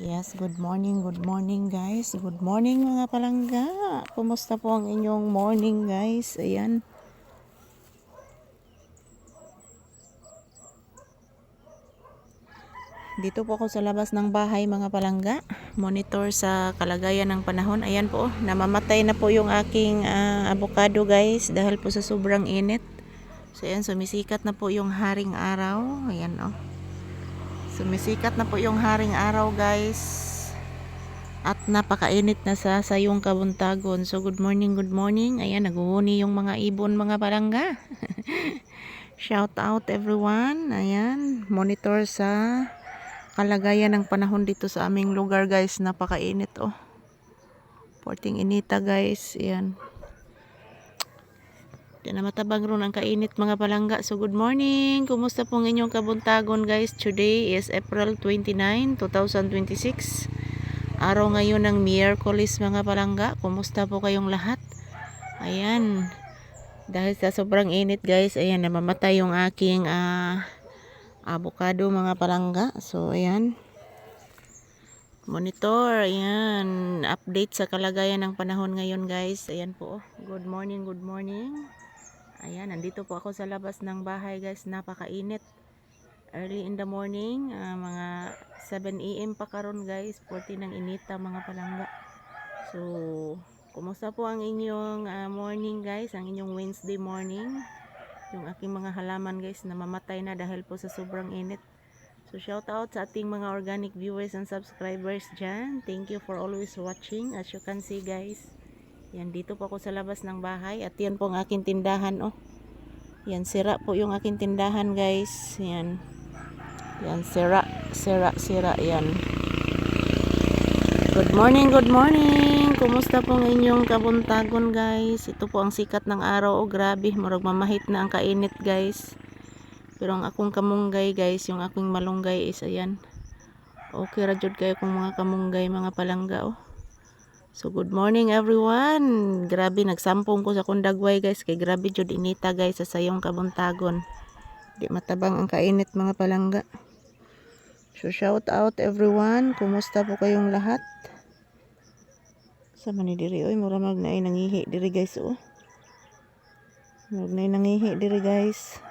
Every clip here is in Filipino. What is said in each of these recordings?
Yes, good morning guys. Good morning mga palangga. Kumusta po ang inyong morning guys? Ayan. Dito po ako sa labas ng bahay mga palangga. Monitor sa kalagayan ng panahon. Ayan po, namamatay na po yung aking avocado guys dahil po sa sobrang init. So ayan, sumisikat na po yung haring araw. Ayan oh. Sumisikat na po yung haring araw guys. At napakainit na sa sayong kabuntagon. So good morning, good morning. Ayan, naguhuni yung mga ibon mga palangga. Shout out everyone. Ayan, monitor sa kalagayan ng panahon dito sa aming lugar guys. Napakainit oh. Porting inita guys. Ayan. Di na matabang ron ang kainit mga palangga. So good morning. Kumusta pong inyong kabuntagon guys? Today is April 29, 2026. Araw ngayon ng Miyerkules mga palangga. Kumusta po kayong lahat? Ayan. Dahil sa sobrang init guys, ayan, namamatay yung aking avocado mga palangga. So ayan. Monitor, ayan. Update sa kalagayan ng panahon ngayon guys. Ayan po. Good morning, good morning. Ayan, nandito po ako sa labas ng bahay guys. Napakainit. Early in the morning, mga 7 AM pa karon guys. 40 ng inita mga palangga. So, kumusta po ang inyong morning guys? Ang inyong Wednesday morning. Yung aking mga halaman guys, namamatay na dahil po sa sobrang init. So, shout out sa ating mga organic viewers and subscribers dyan. Thank you for always watching. As you can see guys, yan, dito po ako sa labas ng bahay. At yan po ang aking tindahan oh. Yan, sira po yung aking tindahan guys. Yan. Yan, sira. Yan. Good morning, good morning. Kumusta pong inyong kabuntagon guys? Ito po ang sikat ng araw. Oh, grabe. Murag mamahit na ang kainit guys. Pero ang akong kamunggay guys, yung aking malunggay is ayan. Okay ra jud kayo kung mga kamunggay mga palangga oh. So good morning everyone. Grabe, nagsampong ko sa kundagway guys. Kay grabe jud inita guys sa sayong kabuntagon. Di matabang ang kainit mga palangga. So shout out everyone. Kumusta po kayong lahat? Sa man ni diri oy, mura mag naay nangihi diri guys oh. Mag naay nangihi diri guys.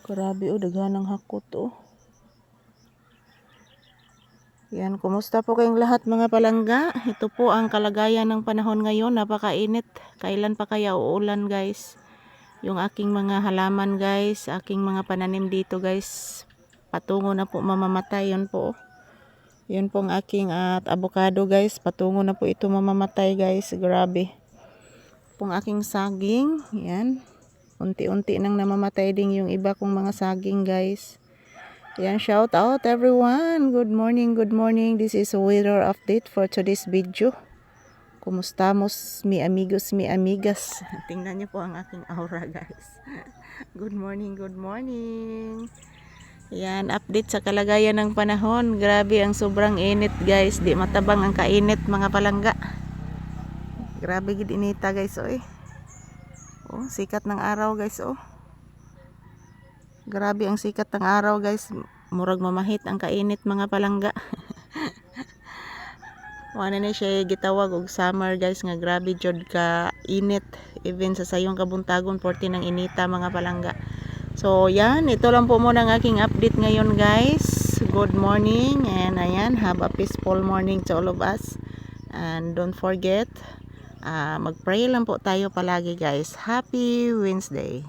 Grabe oh, daghanang hakot oh. Yan, kumusta po kayong lahat mga palangga? Ito po ang kalagayan ng panahon ngayon. Napakainit. Kailan pa kaya uulan guys? Yung aking mga halaman guys, aking mga pananim dito guys, patungo na po mamamatay. Yun po. Yun po ang aking avocado guys. Patungo na po ito mamamatay guys. Grabe. Pong aking saging. Yan. Unti-unti nang namamatay din yung iba kong mga saging guys. Yan, shout out everyone. Good morning, good morning. This is a weather update for today's video. Kumustamos mi amigos, mi amigas. Tingnan niyo po ang aking aura guys. Good morning, good morning. Yan, update sa kalagayan ng panahon. Grabe ang sobrang init guys. Di matabang ang kainit mga palangga. Grabe gid inita guys oy. Oh, sikat ng araw guys oh. Grabe ang sikat ng araw guys. Murag mamahit ang kainit mga palangga. Wala na siya gitawag og summer guys nga grabe jud ka init. Even sa sayong kabuntagon 40 ng inita mga palangga. So yan, ito lang po muna ang aking update ngayon guys. Good morning and ayan, have a peaceful morning to all of us. And don't forget, mag-pray lang po tayo palagi guys. Happy Wednesday.